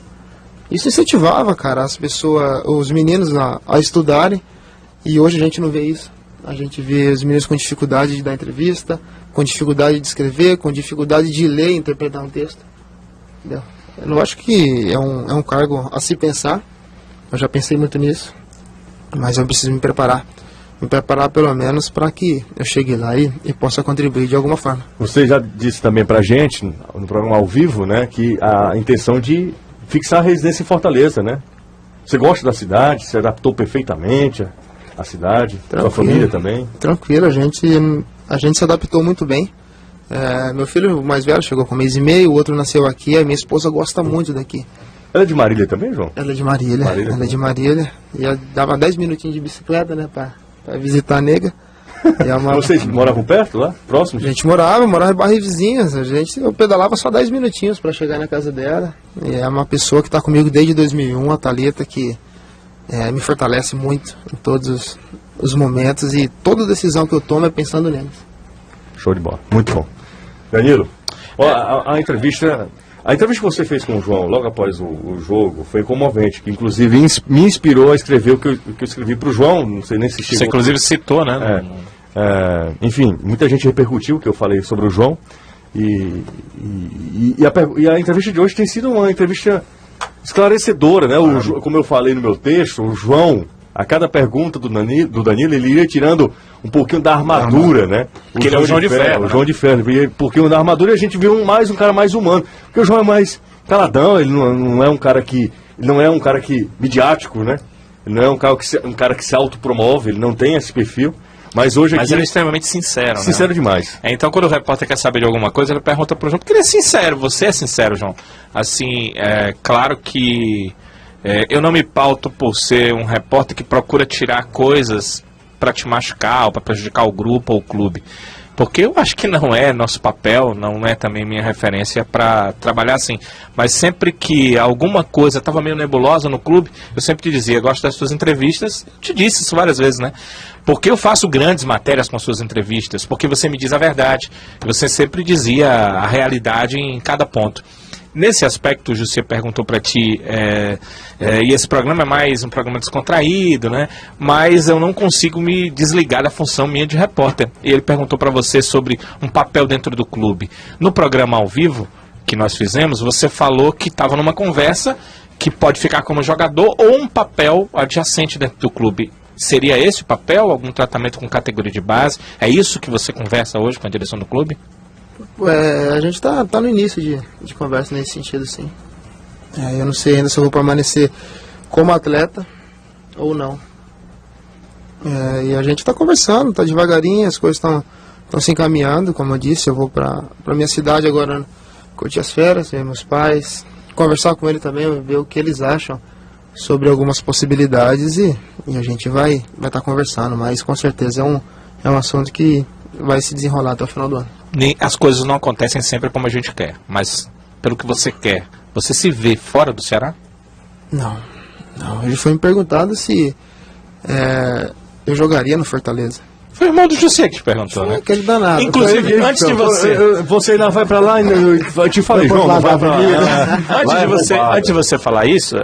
Isso incentivava, cara, as pessoas, os meninos a estudarem. E hoje a gente não vê isso. A gente vê os meninos com dificuldade de dar entrevista, com dificuldade de escrever, com dificuldade de ler e interpretar um texto. Entendeu? Eu acho que é um cargo a se pensar. Eu já pensei muito nisso. Mas eu preciso me preparar. Me preparar pelo menos para que eu chegue lá e possa contribuir de alguma forma. Você já disse também pra gente, no programa ao vivo, né, que a intenção de fixar a residência em Fortaleza, né? Você gosta da cidade, se adaptou perfeitamente à cidade, sua família também? Tranquilo, a gente se adaptou muito bem. Meu filho mais velho chegou com 1 mês e meio, o outro nasceu aqui, a minha esposa gosta muito daqui. Ela é de Marília também, João? Ela é de Marília, ela é de Marília. E dava 10 minutinhos de bicicleta, né, pra visitar a nega. Vocês moravam perto lá? Próximo? A gente morava em bairros vizinhos. Eu pedalava só 10 minutinhos para chegar na casa dela. E é uma pessoa que está comigo desde 2001, a Thalita, que me fortalece muito em todos os momentos. E toda decisão que eu tomo é pensando neles. Show de bola, muito bom. Danilo, a entrevista que você fez com o João logo após o jogo foi comovente, que inclusive me inspirou a escrever o que eu escrevi para o João, não sei nem se chegou. Você inclusive citou, né? Enfim, muita gente repercutiu o que eu falei sobre o João e a entrevista de hoje tem sido uma entrevista esclarecedora, né? Como eu falei no meu texto, o João, a cada pergunta do Danilo, ele ia tirando um pouquinho da armadura, né? Porque ele é o João de Ferro. O João de Ferro, um pouquinho da armadura, e a gente viu um cara mais humano. Porque o João é mais caladão, ele não é um cara que... Ele não é um cara que midiático, né? Ele não é um cara que se autopromove, ele não tem esse perfil. Mas hoje Mas aqui... ele é extremamente sincero, Sincero né? demais. Então, quando o repórter quer saber de alguma coisa, ele pergunta pro João, porque ele é sincero, você é sincero, João. Assim, claro que eu não me pauto por ser um repórter que procura tirar coisas para te machucar ou para prejudicar o grupo ou o clube. Porque eu acho que não é nosso papel, não é também minha referência para trabalhar assim. Mas sempre que alguma coisa estava meio nebulosa no clube, eu sempre te dizia, gosto das suas entrevistas. Eu te disse isso várias vezes, né? Porque eu faço grandes matérias com as suas entrevistas, porque você me diz a verdade. Você sempre dizia a realidade em cada ponto. Nesse aspecto, o José perguntou para ti, e esse programa é mais um programa descontraído, né? Mas eu não consigo me desligar da função minha de repórter. E ele perguntou para você sobre um papel dentro do clube. No programa ao vivo que nós fizemos, você falou que estava numa conversa que pode ficar como jogador ou um papel adjacente dentro do clube. Seria esse o papel? Algum tratamento com categoria de base? É isso que você conversa hoje com a direção do clube? A gente tá no início de conversa nesse sentido, sim. Eu não sei ainda se eu vou permanecer como atleta ou não. E a gente está conversando, tá devagarinho, as coisas estão se encaminhando, como eu disse. Eu vou para minha cidade agora, curtir as férias, ver meus pais, conversar com eles também, ver o que eles acham sobre algumas possibilidades e a gente vai estar conversando, mas com certeza é um assunto que vai se desenrolar até o final do ano. As coisas não acontecem sempre como a gente quer, mas pelo que você quer, você se vê fora do Ceará? Não. Hoje foi me perguntado se eu jogaria no Fortaleza. Foi o irmão do José que te perguntou, né? Aquele danado. Inclusive, antes de você... Você ainda vai pra lá, eu te falei, João, não vai pra lá. Antes de você falar isso,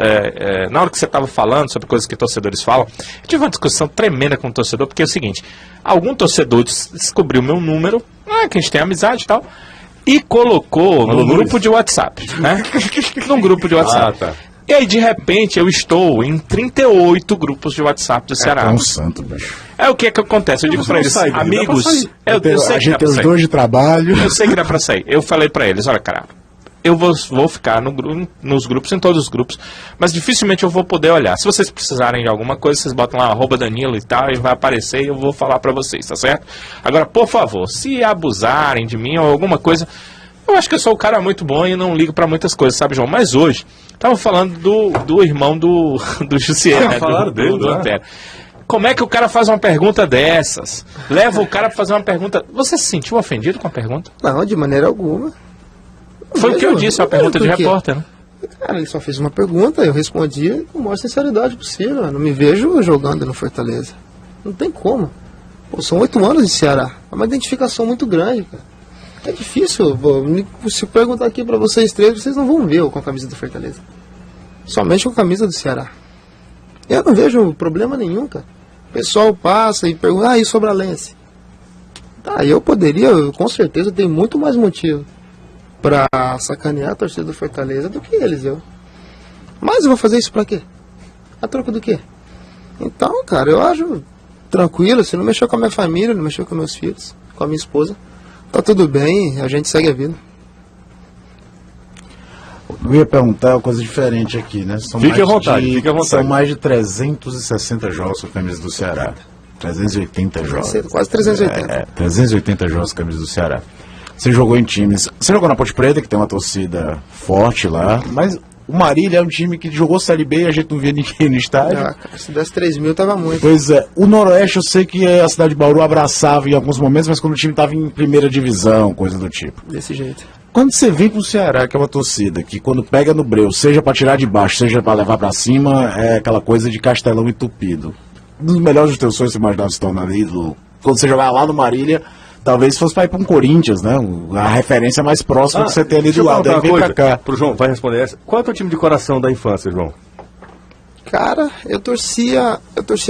na hora que você estava falando sobre coisas que torcedores falam, eu tive uma discussão tremenda com o torcedor, porque é o seguinte, algum torcedor descobriu meu número, que a gente tem amizade e tal, e colocou no grupo de WhatsApp, né? Num grupo de WhatsApp. Tá. E aí, de repente, eu estou em 38 grupos de WhatsApp do Ceará. É um santo, bicho. O que acontece? Eu digo pra eles, amigos, eu sei A que gente dá tem pra os sair. dois de trabalho. Eu sei que dá pra sair. Eu falei pra eles, olha, cara, eu vou ficar nos grupos, em todos os grupos, mas dificilmente eu vou poder olhar. Se vocês precisarem de alguma coisa, vocês botam lá @Danilo e tal, e vai aparecer e eu vou falar pra vocês, tá certo? Agora, por favor, se abusarem de mim ou alguma coisa, eu acho que eu sou um cara muito bom e não ligo pra muitas coisas, sabe, João? Mas hoje, tava falando do irmão do Jussier, né? Falaram dele, do né? Antero. Como é que o cara faz uma pergunta dessas? Leva o cara pra fazer uma pergunta... Você se sentiu ofendido com a pergunta? Não, de maneira alguma. Foi o que eu disse, a pergunta de repórter, né? Cara, ele só fez uma pergunta, eu respondi com a maior sinceridade possível. Eu não me vejo jogando no Fortaleza. Não tem como. Pô, são 8 anos de Ceará. É uma identificação muito grande, cara. É difícil. Se eu perguntar aqui pra vocês três, vocês não vão ver eu com a camisa do Fortaleza. Somente com a camisa do Ceará. Eu não vejo problema nenhum, cara. O pessoal passa e pergunta, e Sobralense? Tá, eu com certeza, tenho muito mais motivo pra sacanear a torcida do Fortaleza do que eles, Mas eu vou fazer isso pra quê? A troca do quê? Então, cara, eu acho tranquilo, se não mexeu com a minha família, não mexeu com meus filhos, com a minha esposa, tá tudo bem, a gente segue a vida. Eu ia perguntar uma coisa diferente aqui, né? Fique à vontade. São mais de 360 jogos com a camisa do Ceará. 380 jogos. Quase 380. 380 jogos com a camisa do Ceará. Você jogou em times... Você jogou na Ponte Preta, que tem uma torcida forte lá, mas o Marília é um time que jogou Série B e a gente não via ninguém no estádio. Cara, se desse 3 mil, tava muito. Pois é. O Noroeste, eu sei que a cidade de Bauru abraçava em alguns momentos, mas quando o time estava em primeira divisão, coisa do tipo. Desse jeito. Quando você vem pro Ceará, que é uma torcida que quando pega no breu, seja para tirar de baixo, seja para levar para cima, é aquela coisa de Castelão entupido. Um dos melhores dos teus sonhos, você imaginava se tornar ídolo. Quando você jogava lá no Marília, talvez fosse para ir para um Corinthians, né? A referência mais próxima que você tem ali do lado. Aí vem pra cá. Pro João, vai responder essa. Qual é o teu time de coração da infância, João? Cara, eu torcia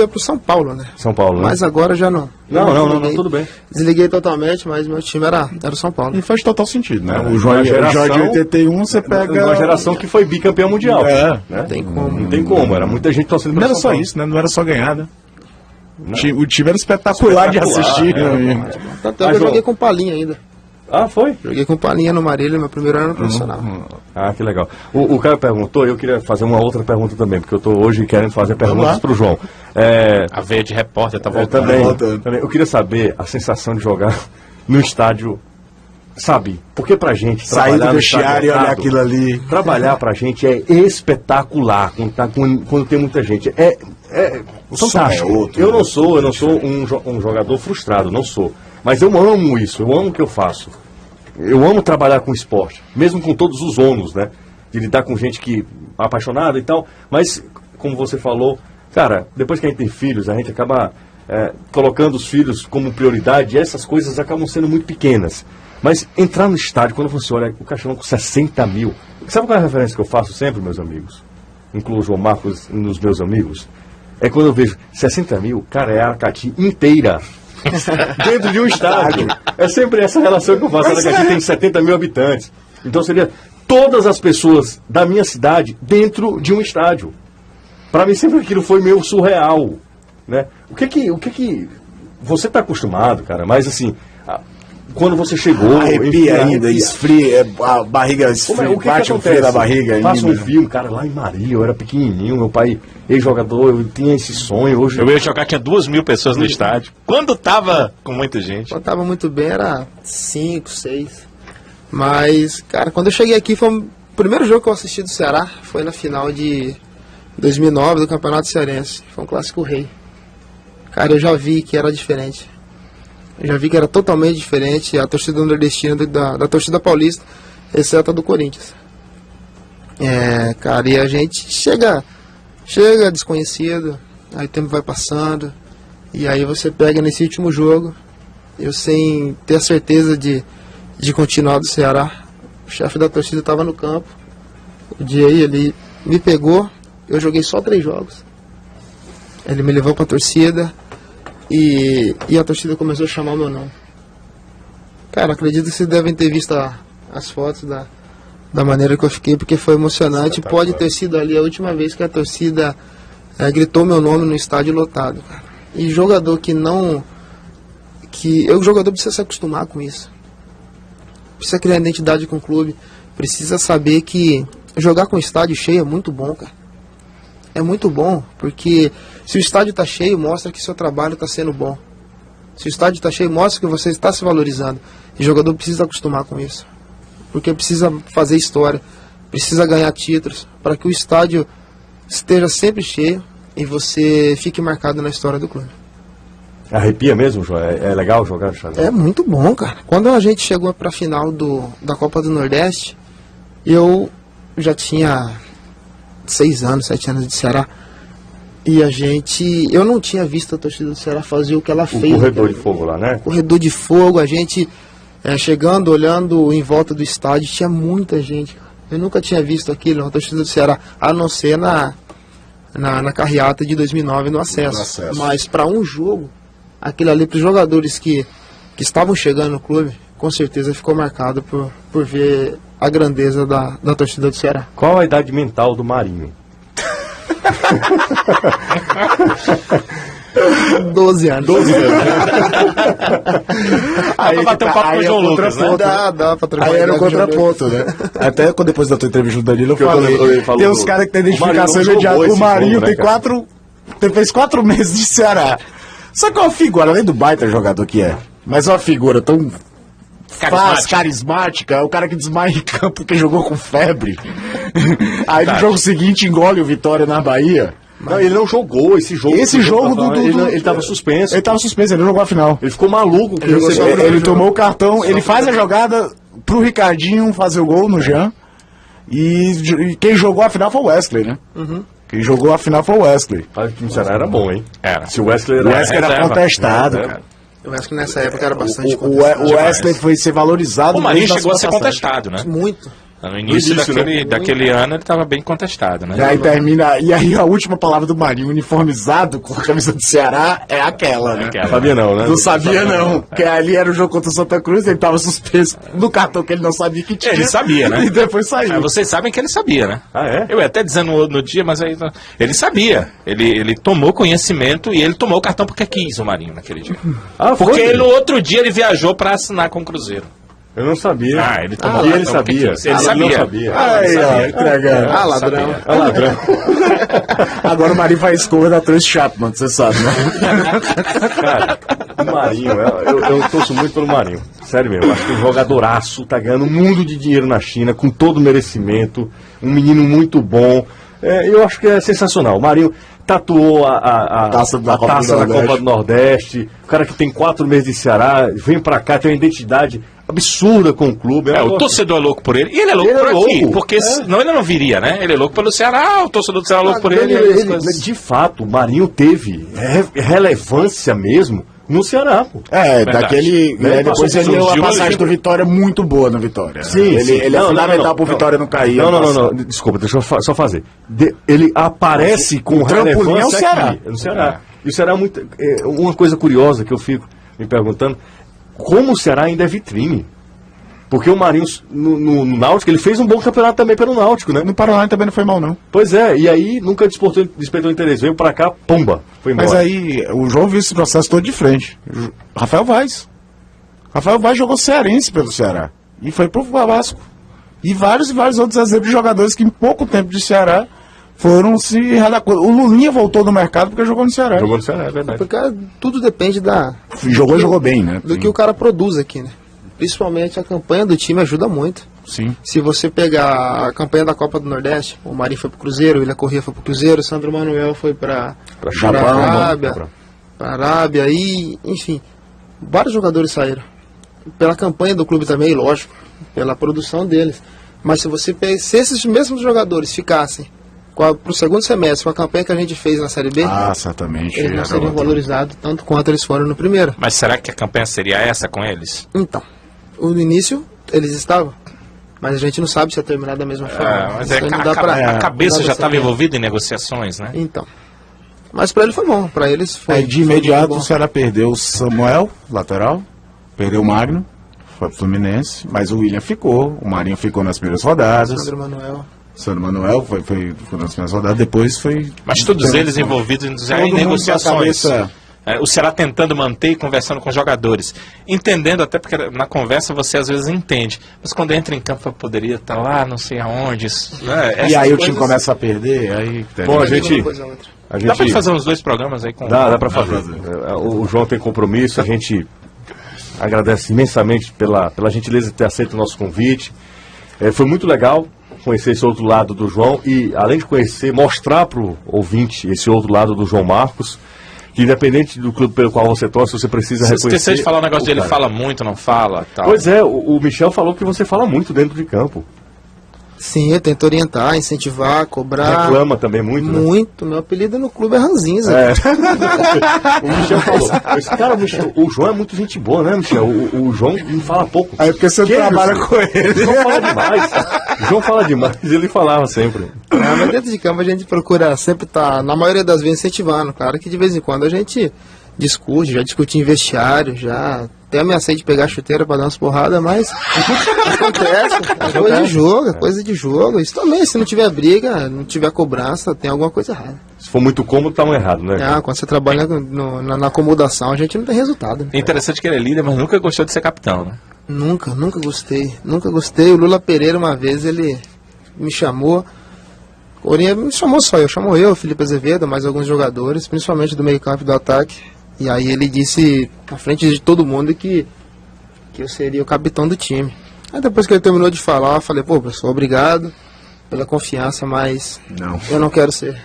pro São Paulo, né? São Paulo, né? Mas agora já não. Não, tudo bem. Desliguei totalmente, mas meu time era o São Paulo. E faz total sentido, né? O Uma geração- Jorge 81, você pega... Uma geração que foi bicampeão mundial. É. Né? Tem como. Não tem como, era muita gente torcendo Não pro era São só Paulo. isso, né? Não era só ganhar, né? O time era espetacular de assistir. é. Meu amigo. Tanto é Mas, que eu joguei João- com Palinha ainda. Ah, foi? Joguei com Palinha no Marília, meu primeiro ano profissional. Ah, que legal. O cara perguntou, eu queria fazer uma outra pergunta também, porque eu estou hoje querendo fazer perguntas lá. para o João. A veia de repórter tá Eu voltando. também. Eu queria saber a sensação de jogar no estádio, sabe? Porque pra gente Sair do trabalhar no estádio vestiário e olhar lotado, aquilo ali. trabalhar pra gente é espetacular quando tem muita gente. É fantástico. som é outro, eu né? não sou um jogador frustrado, não sou. Mas eu amo isso, eu amo o que eu faço. Eu amo trabalhar com esporte, mesmo com todos os ônus, né? De lidar com gente que é apaixonada e tal. Mas, como você falou, cara, depois que a gente tem filhos, a gente acaba colocando os filhos como prioridade e essas coisas acabam sendo muito pequenas. Mas entrar no estádio, quando você olha o Caixão com 60 mil, sabe qual é a referência que eu faço sempre, meus amigos? Incluo o João Marcos nos meus amigos. É quando eu vejo 60 mil, cara, é a Aracati inteira. Dentro de um estádio. É sempre essa relação que eu faço. A Aracati tem 70 mil habitantes. Então seria todas as pessoas da minha cidade dentro de um estádio. Para mim sempre aquilo foi meio surreal, né? O que que você tá acostumado, cara? Mas assim, quando você chegou, Arrepia ainda, esfria, a barriga esfria, bate o frio da barriga ainda. Faço um filme, cara, lá em Maria, eu era pequenininho, meu pai, ex-jogador, eu tinha esse sonho. Hoje Eu ia jogar, tinha 2.000 pessoas no estádio. Quando tava com muita gente. Quando tava muito bem era 5, 6. Mas, cara, quando eu cheguei aqui foi o primeiro jogo que eu assisti do Ceará. Foi na final de 2009 do Campeonato Cearense. Foi um clássico rei. Cara, eu já vi que era diferente. Eu já vi que era totalmente diferente a torcida nordestina da torcida paulista, exceto a do Corinthians. Cara, e a gente chega desconhecido, aí o tempo vai passando, e aí você pega nesse último jogo, eu sem ter a certeza de continuar do Ceará, o chefe da torcida estava no campo, o dia aí ele me pegou, eu joguei só 3 jogos, ele me levou para a torcida, e a torcida começou a chamar o meu nome. Cara, acredito que vocês devem ter visto as fotos da maneira que eu fiquei, porque foi emocionante. Pode ter sido ali a última vez que a torcida gritou meu nome no estádio lotado, cara. E jogador o jogador precisa se acostumar com isso. Precisa criar identidade com o clube. Precisa saber que jogar com o estádio cheio é muito bom, cara. É muito bom, porque se o estádio está cheio, mostra que seu trabalho está sendo bom. Se o estádio está cheio, mostra que você está se valorizando. E o jogador precisa acostumar com isso. Porque precisa fazer história, precisa ganhar títulos, para que o estádio esteja sempre cheio e você fique marcado na história do clube. arrepia mesmo, João? É legal jogar no estádio? É muito bom, cara. Quando a gente chegou para a final da Copa do Nordeste, eu já tinha 6 anos, 7 anos de Ceará. E eu não tinha visto a torcida do Ceará fazer o que ela fez. O corredor de fogo lá, né? Corredor de fogo, a gente chegando, olhando em volta do estádio, tinha muita gente. Eu nunca tinha visto aquilo, a torcida do Ceará, a não ser na carreata de 2009 no acesso. Mas para um jogo, aquilo ali para os jogadores que estavam chegando no clube, com certeza ficou marcado por ver a grandeza da torcida do Ceará. Qual a idade mental do Marinho? 12 anos. 12 anos. Aí bater um papo com o João Lucas, né? Dá pra trocar Aí era o ideia com o contraponto, né? Até depois da tua entrevista do Danilo, eu Que eu falei. quando ele falou Tem do- uns caras que tem o Marinho identificação não jogou imediata. O esse Marinho jogo, né, tem cara? fez 4 meses de Ceará. Só que é uma figura, além do baita jogador que é, mas é uma figura tão carismática, é o cara que desmaia em campo porque jogou com febre. Aí no jogo seguinte engole o Vitória na Bahia. Não, ele não jogou esse jogo. Esse jogo do- Ele tava suspenso. Ele tava suspenso, ele não jogou a final. Ele ficou maluco. Que jogou só Ele tomou o cartão, ele faz a jogada pro Ricardinho fazer o gol no Jean. E quem jogou a final foi o Wesley, né? Quem jogou a final foi o Wesley. O time do Ceará era bom, hein? Era. Se o Wesley O Wesley era reserva. contestado, Reserva. cara. Eu acho que nessa época era bastante O Wesley foi ser valorizado. O Marinho desde chegou a ser nossa passagem. contestado, né? Muito. No início daquele ano ele estava bem contestado, né? E aí termina. E aí a última palavra do Marinho, uniformizado com a camisa do Ceará, é aquela, né? Não sabia não, né? Não sabia não. Porque ali era o jogo contra o Santa Cruz, ele tava suspenso no cartão que ele não sabia que tinha. Ele sabia, né? E depois saiu. Vocês sabem que ele sabia, né? Ah, é? Eu ia até dizendo no dia, mas aí ele sabia. Ele tomou conhecimento e ele tomou o cartão porque quis o Marinho naquele dia. Ah, foi? Porque no outro dia ele viajou para assinar com o Cruzeiro. Eu não sabia. Ah, ele tomou E o ele cartão porque sabia. quis. Ele Não sabia. sabia. Aí, ó, entregando. Ah, ladrão. É ladrão. Agora o Marinho faz escova da Trace Chapman, você sabe, né? Cara, o Marinho, eu torço muito pelo Marinho. Sério mesmo, acho que um jogadoraço, tá ganhando um mundo de dinheiro na China, com todo merecimento, um menino muito bom. Eu acho que é sensacional. O Marinho tatuou a Taça da Copa taça do da Nordeste. Copa do Nordeste. O cara que tem 4 meses de Ceará, vem pra cá, tem uma identidade absurda com o clube. O torcedor é louco por ele. E ele é louco Ele por é aqui. louco. Porque senão ele não viria, né? Ele é louco pelo Ceará, o torcedor do Ceará é louco por ele. as coisas- De fato, o Marinho teve relevância mesmo no Ceará, pô. Verdade. Daquele. Depois ele deu a surgiu passagem ali. do Vitória muito boa no Vitória. Sim, ele sim. ele é Não, fundamental não, pro não. Vitória não cair. Não. Desculpa, deixa eu só fazer. Ele aparece com trampolim relevância é o Ceará. aqui, no Ceará. E o Ceará é muito... uma coisa curiosa que eu fico me perguntando, como o Ceará ainda é vitrine? Porque o Marinho, no Náutico, ele fez um bom campeonato também pelo Náutico, né? No Paraná também não foi mal, não. Pois é, e aí nunca despertou interesse. Veio pra cá, pumba, foi embora. Mas aí, o João viu esse processo todo de frente. Rafael Vaz jogou cearense pelo Ceará. E foi pro Vasco. E vários outros exemplos de jogadores que em pouco tempo de Ceará foram se readaptar. O Lulinha voltou do mercado porque jogou no Ceará. Jogou no Ceará, é verdade. Porque tudo depende Jogou bem, né? do que o cara produz aqui, né? Principalmente a campanha do time ajuda muito. Sim. Se você pegar a campanha da Copa do Nordeste, o Marinho foi pro Cruzeiro, o William Corrêa foi pro Cruzeiro, o Sandro Manuel foi pra Japão, Arábia, pra Arábia, e, enfim, vários jogadores saíram. Pela campanha do clube também, lógico, pela produção deles. Mas se esses mesmos jogadores ficassem pro segundo semestre com a campanha que a gente fez na Série B, certamente. eles não seriam valorizados tanto quanto eles foram no primeiro. Mas será que a campanha seria essa com eles? Então, no início eles estavam, mas a gente não sabe se ia terminar da mesma forma. Mas Isso aí não dá a cabeça não dá já pra estava saber. envolvida em negociações, né? Então, mas pra ele foi bom, pra eles foi. Aí de foi imediato muito o Ceará perdeu o Samuel, lateral, perdeu o Magno, foi pro Fluminense, mas o William ficou, o Marinho ficou nas primeiras rodadas, Sandro Manuel. Sandro Manuel foi nas primeiras rodadas, depois foi... Mas todos eles envolvidos já Todo em mundo com a negociações. cabeça- O Ceará tentando manter e conversando com os jogadores. Entendendo, até porque na conversa você às vezes entende. Mas quando entra em campo, poderia estar lá, não sei aonde. Né? E Essas aí o coisas- time começa a perder, aí... Bom, a Uma gente... coisa ou outra. A gente Dá pra fazer uns 2 programas aí com... Dá pra fazer. O João tem compromisso, a gente agradece imensamente pela gentileza de ter aceito o nosso convite. Foi muito legal conhecer esse outro lado do João e, além de conhecer, mostrar para o ouvinte esse outro lado do João Marcos, que independente do clube pelo qual você torce, você precisa Se reconhecer... esquecer de falar um negócio o dele, cara. fala muito, não fala, tal. Pois é, o Michel falou que você fala muito dentro de campo. Sim, eu tento orientar, incentivar, cobrar. Reclama também muito, né? Muito. Meu apelido no clube é Ranzinza. O Michel falou. Esse cara, o João é muito gente boa, né, Michel? O João não fala pouco. Aí porque você Que trabalha isso? com ele. O João fala demais. O João fala demais, ele falava sempre. Mas dentro de campo a gente procura sempre estar, na maioria das vezes, incentivando. Claro que de vez em quando a gente discute, já discute em vestiário, já até ameacei de pegar a chuteira para dar umas porradas, mas acontece, é coisa de jogo, é coisa de jogo. Isso também, se não tiver briga, não tiver cobrança, tem alguma coisa errada. Se for muito cômodo, tá um errado, né? Quando você trabalha na acomodação, a gente não tem resultado. Né? É interessante que ele é líder, mas nunca gostou de ser capitão, né? Nunca gostei. O Lula Pereira, uma vez, ele me chamou. Me chamou só eu, chamou eu, Felipe Azevedo, mais alguns jogadores, principalmente do meio campo e do ataque. E aí ele disse, na frente de todo mundo, que eu seria o capitão do time. Aí depois que ele terminou de falar, eu falei, pô, professor, obrigado pela confiança, mas eu não quero ser.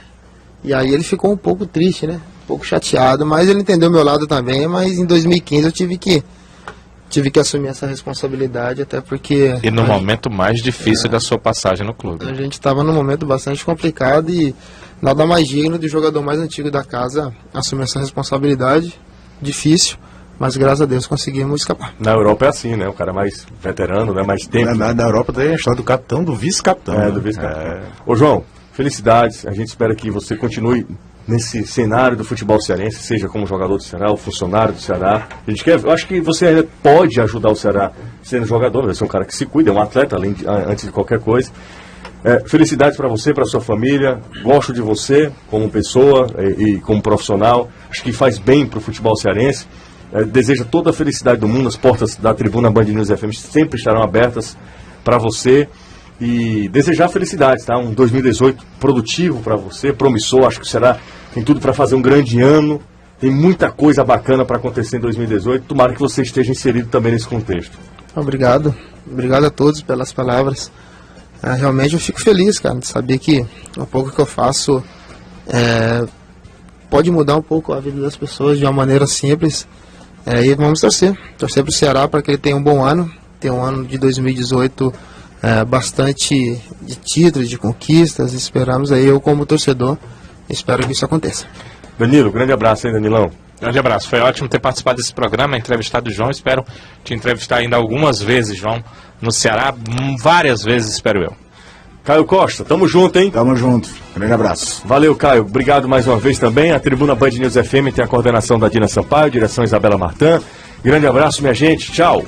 E aí ele ficou um pouco triste, né? Um pouco chateado, mas ele entendeu meu lado também, mas em 2015 eu tive que assumir essa responsabilidade, até porque E no momento mais difícil da sua passagem no clube. a gente estava num momento bastante complicado e nada mais digno do jogador mais antigo da casa assumir essa responsabilidade. Difícil, mas graças a Deus conseguimos escapar. Na Europa é assim, né? O cara mais veterano, né? Mais tempo. Na Europa tem a história do capitão, do vice-capitão. Do vice-capitão. Ô, João, felicidades. A gente espera que você continue nesse cenário do futebol cearense, seja como jogador do Ceará, ou funcionário do Ceará. Eu acho que você ainda pode ajudar o Ceará sendo jogador, você é um cara que se cuida, é um atleta antes de qualquer coisa. Felicidades para você, para sua família. Gosto de você como pessoa e como profissional. Acho que faz bem para o futebol cearense. Desejo toda a felicidade do mundo. As portas da tribuna Band News FM sempre estarão abertas para você. E desejar felicidades, tá? Um 2018 produtivo para você, promissor. Acho que o Ceará tem tudo para fazer um grande ano. Tem muita coisa bacana para acontecer em 2018. Tomara que você esteja inserido também nesse contexto. Obrigado a todos pelas palavras. Realmente eu fico feliz, cara, de saber que o pouco que eu faço pode mudar um pouco a vida das pessoas de uma maneira simples. E vamos torcer para o Ceará para que ele tenha um bom ano, tenha um ano de 2018 bastante de títulos, de conquistas. Esperamos aí, eu como torcedor, espero que isso aconteça. Danilo, grande abraço, hein, Danilão? Grande abraço, foi ótimo ter participado desse programa, entrevistado o João. Espero te entrevistar ainda algumas vezes, João, no Ceará, várias vezes, espero eu. Caio Costa, tamo junto, hein? Tamo junto, grande abraço. Valeu, Caio, obrigado mais uma vez também. A tribuna Band News FM tem a coordenação da Dina Sampaio, direção Isabela Martã. Grande abraço, minha gente, tchau.